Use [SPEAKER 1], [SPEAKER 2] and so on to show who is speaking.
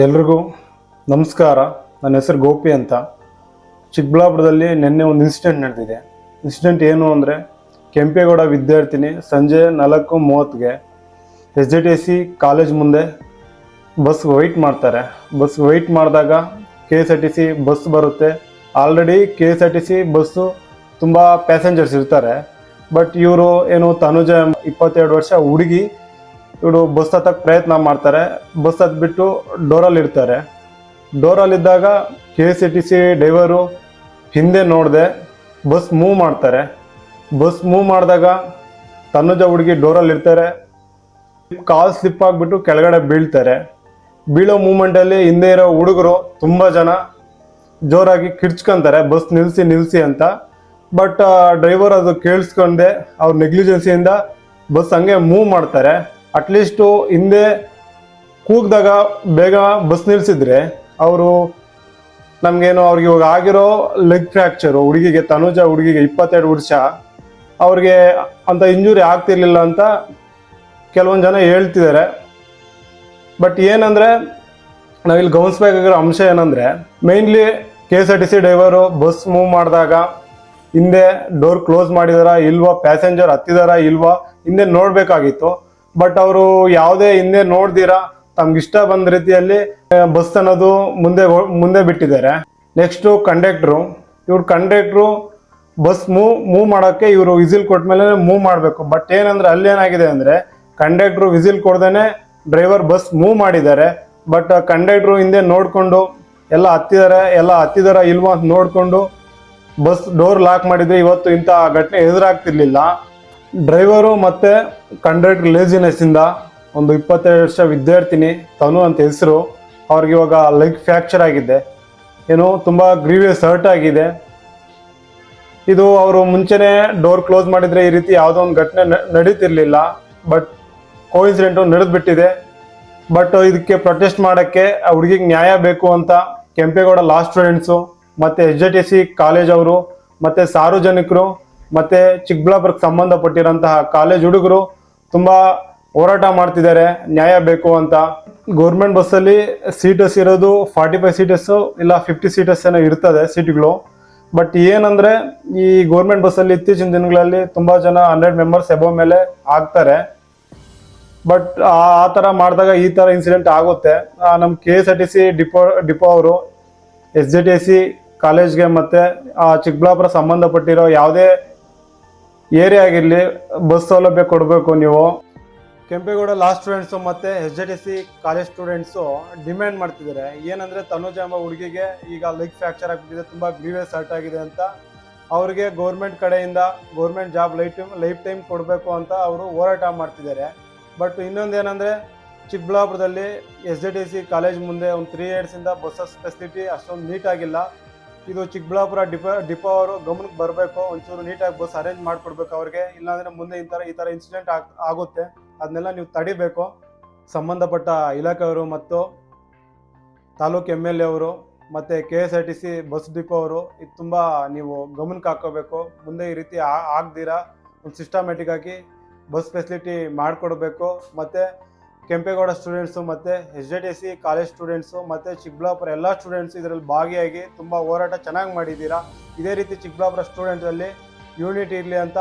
[SPEAKER 1] ಎಲ್ರಿಗೂ ನಮಸ್ಕಾರ. ನನ್ನ ಹೆಸರು ಗೋಪಿ ಅಂತ. ಚಿಕ್ಕಬಳ್ಳಾಪುರದಲ್ಲಿ ನಿನ್ನೆ ಒಂದು ಇನ್ಸಿಡೆಂಟ್ ನಡೆದಿದೆ. ಇನ್ಸಿಡೆಂಟ್ ಏನು ಅಂದರೆ, ಕೆಂಪೇಗೌಡ ವಿದ್ಯಾರ್ಥಿನಿ ಸಂಜೆ 4:30ಗೆ SJTC ಕಾಲೇಜ್ ಮುಂದೆ ಬಸ್ ವೆಯ್ಟ್ ಮಾಡ್ತಾರೆ. ಬಸ್ ವೆಯ್ಟ್ ಮಾಡಿದಾಗ KSRTC ಬಸ್ ಬರುತ್ತೆ. ಆಲ್ರೆಡಿ KSRTC ಬಸ್ಸು ತುಂಬ ಪ್ಯಾಸೆಂಜರ್ಸ್ ಇರ್ತಾರೆ. ಬಟ್ ಇವರು ಏನು ತನುಜ 22 ವರ್ಷ ಹುಡುಗಿ, ಇವರು ಬಸ್ ಹತ್ತಕ್ಕೆ ಪ್ರಯತ್ನ ಮಾಡ್ತಾರೆ. ಬಸ್ ಹತ್ಬಿಟ್ಟು ಡೋರಲ್ಲಿ ಇರ್ತಾರೆ. ಡೋರಲ್ಲಿದ್ದಾಗ KSRTC ಡ್ರೈವರು ಹಿಂದೆ ನೋಡದೆ ಬಸ್ ಮೂವ್ ಮಾಡ್ತಾರೆ. ಬಸ್ ಮೂವ್ ಮಾಡಿದಾಗ ತನುಜ ಹುಡುಗಿ ಡೋರಲ್ಲಿ ಇರ್ತಾರೆ. ಕಾಲ್ ಸ್ಲಿಪ್ ಆಗಿಬಿಟ್ಟು ಕೆಳಗಡೆ ಬೀಳ್ತಾರೆ. ಬೀಳೋ ಮೂಮೆಂಟಲ್ಲಿ ಹಿಂದೆ ಇರೋ ಹುಡುಗರು ತುಂಬ ಜನ ಜೋರಾಗಿ ಕಿರ್ಚ್ಕೊಂತಾರೆ, ಬಸ್ ನಿಲ್ಲಿಸಿ ಅಂತ. ಬಟ್ ಡ್ರೈವರ್ ಅದು ಕೇಳಿಸ್ಕೊಂಡೆ ಅವ್ರ ನೆಗ್ಲಿಜೆನ್ಸಿಯಿಂದ ಬಸ್ ಹಂಗೆ ಮೂವ್ ಮಾಡ್ತಾರೆ. ಅಟ್ಲೀಸ್ಟು ಹಿಂದೆ ಕೂಗಿದಾಗ ಬೇಗ ಬಸ್ ನಿಲ್ಲಿಸಿದ್ರೆ ಅವರು ನಮಗೇನು ಅವ್ರಿಗೆ ಇವಾಗ ಆಗಿರೋ ಲೆಗ್ ಫ್ರ್ಯಾಕ್ಚರು ಹುಡುಗಿಗೆ, ತನುಜ ಹುಡುಗಿಗೆ 22 ವರ್ಷ, ಅವ್ರಿಗೆ ಅಂಥ ಇಂಜುರಿ ಆಗ್ತಿರ್ಲಿಲ್ಲ ಅಂತ ಕೆಲವೊಂದು ಜನ ಹೇಳ್ತಿದ್ದಾರೆ. ಬಟ್ ಏನಂದರೆ, ನಾವಿಲ್ಲಿ ಗಮನಿಸ್ಬೇಕಾಗಿರೋ ಅಂಶ ಏನಂದರೆ, mainly KSRTC driver bus move ಮಾಡಿದಾಗ ಹಿಂದೆ ಡೋರ್ ಕ್ಲೋಸ್ ಮಾಡಿದಾರಾ ಇಲ್ವಾ, ಪ್ಯಾಸೆಂಜರ್ ಹತ್ತಿದಾರಾ ಇಲ್ವಾ, ಹಿಂದೆ ನೋಡಬೇಕಾಗಿತ್ತು. ಬಟ್ ಅವರು ಯಾವುದೇ ಹಿಂದೆ ನೋಡ್ದಿರಾ ತಮ್ಗಿಷ್ಟ ಬಂದ ರೀತಿಯಲ್ಲಿ ಬಸ್ ಅನ್ನೋದು ಮುಂದೆ ಬಿಟ್ಟಿದ್ದಾರೆ. ನೆಕ್ಸ್ಟು ಕಂಡಕ್ಟ್ರು ಬಸ್ ಮೂವ್ ಮಾಡೋಕ್ಕೆ ಇವರು ವಿಸಿಲ್ ಕೊಟ್ಮೇಲೆ ಮೂವ್ ಮಾಡಬೇಕು. ಬಟ್ ಏನಂದ್ರೆ ಅಲ್ಲಿ ಏನಾಗಿದೆ ಅಂದರೆ, ಕಂಡಕ್ಟ್ರು ವಿಸಿಲ್ ಕೊಡ್ದೇನೆ ಡ್ರೈವರ್ ಬಸ್ ಮೂವ್ ಮಾಡಿದ್ದಾರೆ. ಬಟ್ ಕಂಡಕ್ಟ್ರು ಹಿಂದೆ ನೋಡಿಕೊಂಡು ಎಲ್ಲ ಹತ್ತಿದಾರ ಇಲ್ವಾ ಅಂತ ನೋಡಿಕೊಂಡು ಬಸ್ ಡೋರ್ ಲಾಕ್ ಮಾಡಿದ್ರೆ ಇವತ್ತು ಇಂಥ ಘಟನೆ ಎದುರಾಗ್ತಿರ್ಲಿಲ್ಲ. ಡ್ರೈವರು ಮತ್ತು ಕಂಡಕ್ಟರ್ ಲೇಜಿನೆಸ್ಸಿಂದ ಒಂದು 22 ವರ್ಷ ವಿದ್ಯಾರ್ಥಿನಿ ತನು ಅಂತ ಹೆಸರು, ಅವ್ರಿಗೆ ಇವಾಗ ಲೆಗ್ ಫ್ರ್ಯಾಕ್ಚರ್ ಆಗಿದೆ, ಏನೋ ತುಂಬ ಗ್ರೀವಿಯಸ್ ಹರ್ಟ್ ಆಗಿದೆ. ಇದು ಅವರು ಮುಂಚೆನೇ ಡೋರ್ ಕ್ಲೋಸ್ ಮಾಡಿದರೆ ಈ ರೀತಿ ಯಾವುದೋ ಒಂದು ಘಟನೆ ನಡೀತಿರ್ಲಿಲ್ಲ. ಬಟ್ ಕೋಇನ್ಸಿಡೆಂಟು ನಡೆದ್ಬಿಟ್ಟಿದೆ. ಬಟ್ ಇದಕ್ಕೆ ಪ್ರೊಟೆಸ್ಟ್ ಮಾಡೋಕ್ಕೆ ಆ ಹುಡುಗಿಗೆ ನ್ಯಾಯ ಬೇಕು ಅಂತ ಕೆಂಪೇಗೌಡ ಲಾ ಸ್ಟೂಡೆಂಟ್ಸು ಮತ್ತು SJTC ಕಾಲೇಜ್ ಅವರು ಮತ್ತು ಸಾರ್ವಜನಿಕರು ಮತ್ತು ಚಿಕ್ಕಬಳ್ಳಾಪುರಕ್ಕೆ ಸಂಬಂಧಪಟ್ಟಿರೋಂತಹ ಕಾಲೇಜ್ ಹುಡುಗರು ತುಂಬ ಹೋರಾಟ ಮಾಡ್ತಿದ್ದಾರೆ, ನ್ಯಾಯ ಬೇಕು ಅಂತ. ಗೌರ್ಮೆಂಟ್ ಬಸ್ಸಲ್ಲಿ ಸೀಟಸ್ ಇರೋದು 45 ಸೀಟಸ್ಸು ಇಲ್ಲ 50 ಸೀಟಸ್ ಏನೋ ಇರ್ತದೆ ಸೀಟ್ಗಳು. ಬಟ್ ಏನಂದರೆ, ಈ ಗೌರ್ಮೆಂಟ್ ಬಸ್ಸಲ್ಲಿ ಇತ್ತೀಚಿನ ದಿನಗಳಲ್ಲಿ ತುಂಬ ಜನ 100 ಮೆಂಬರ್ಸ್ ಎಬೋ ಮೇಲೆ ಆಗ್ತಾರೆ. ಬಟ್ ಆ ಥರ ಮಾಡಿದಾಗ ಈ ಥರ ಇನ್ಸಿಡೆಂಟ್ ಆಗುತ್ತೆ. ನಮ್ಮ KSRTC ಡಿಪೋ ಅವರು SJTC ಕಾಲೇಜ್ಗೆ ಮತ್ತು ಚಿಕ್ಕಬಳ್ಳಾಪುರ ಸಂಬಂಧಪಟ್ಟಿರೋ ಯಾವುದೇ ಏರಿಯಾ ಆಗಿರಲಿ ಬಸ್ ಸೌಲಭ್ಯ ಕೊಡಬೇಕು. ನೀವು ಕೆಂಪೇಗೌಡ ಲಾ ಸ್ಟೂಡೆಂಟ್ಸು ಮತ್ತು SJTC ಕಾಲೇಜ್ ಸ್ಟೂಡೆಂಟ್ಸು ಡಿಮ್ಯಾಂಡ್ ಮಾಡ್ತಿದ್ದಾರೆ. ಏನಂದರೆ, ತನುಜ ಎಂಬ ಹುಡುಗಿಗೆ ಈಗ ಲೆಗ್ ಫ್ರ್ಯಾಕ್ಚರ್ ಆಗಿಬಿಟ್ಟಿದೆ, ತುಂಬ ಗ್ರೀವಿಯಸ್ ಹರ್ಟ್ ಆಗಿದೆ ಅಂತ. ಅವರಿಗೆ ಗೌರ್ಮೆಂಟ್ ಕಡೆಯಿಂದ ಗೌರ್ಮೆಂಟ್ ಜಾಬ್ ಲೈಫ್ ಟೈಮ್ ಕೊಡಬೇಕು ಅಂತ ಅವರು ಹೋರಾಟ ಮಾಡ್ತಿದ್ದಾರೆ. ಬಟ್ ಇನ್ನೊಂದೇನೆಂದರೆ, ಚಿಕ್ಕಬಳ್ಳಾಪುರದಲ್ಲಿ SJTC ಕಾಲೇಜ್ ಮುಂದೆ ಒಂದು 3 ಇಯರ್ಸಿಂದ ಬಸ್ಸಸ್ ಫೆಸಿಲಿಟಿ ಅಷ್ಟೊಂದು ನೀಟಾಗಿಲ್ಲ. ಇದು ಚಿಕ್ಕಬಳ್ಳಾಪುರ ಡಿಪೋ ಅವರು ಗಮನಕ್ಕೆ ಬರಬೇಕು, ಒಂಚೂರು ನೀಟಾಗಿ ಬಸ್ ಅರೇಂಜ್ ಮಾಡಿಕೊಡ್ಬೇಕು ಅವ್ರಿಗೆ. ಇಲ್ಲಾಂದರೆ ಮುಂದೆ ಈ ಥರ ಇನ್ಸಿಡೆಂಟ್ ಆಗುತ್ತೆ. ಅದನ್ನೆಲ್ಲ ನೀವು ತಡಿಬೇಕು. ಸಂಬಂಧಪಟ್ಟ ಇಲಾಖೆಯವರು ಮತ್ತು ತಾಲೂಕು MLA ಅವರು ಮತ್ತು KSRTC ಬಸ್ ಡಿಪೋ ಅವರು ಇದು ತುಂಬ ನೀವು ಗಮನಕ್ಕೆ ಹಾಕೋಬೇಕು. ಮುಂದೆ ಈ ರೀತಿ ಆಗದಿರಾ ಒಂದು ಸಿಸ್ಟಮ್ಯಾಟಿಕ್ ಆಗಿ ಬಸ್ ಫೆಸಿಲಿಟಿ ಮಾಡಿಕೊಡ್ಬೇಕು. ಮತ್ತು ಕೆಂಪೇಗೌಡ ಸ್ಟೂಡೆಂಟ್ಸು ಮತ್ತು SJTC ಕಾಲೇಜ್ ಸ್ಟೂಡೆಂಟ್ಸು ಮತ್ತು ಚಿಕ್ಕಬಳ್ಳಾಪುರ ಎಲ್ಲ ಸ್ಟೂಡೆಂಟ್ಸ್ ಇದರಲ್ಲಿ ಭಾಗಿಯಾಗಿ ತುಂಬ ಹೋರಾಟ ಚೆನ್ನಾಗಿ ಮಾಡಿದ್ದೀರಾ. ಇದೇ ರೀತಿ ಚಿಕ್ಕಬಳ್ಳಾಪುರ ಸ್ಟೂಡೆಂಟ್ಸಲ್ಲಿ ಯೂನಿಟಿ ಇರಲಿ ಅಂತ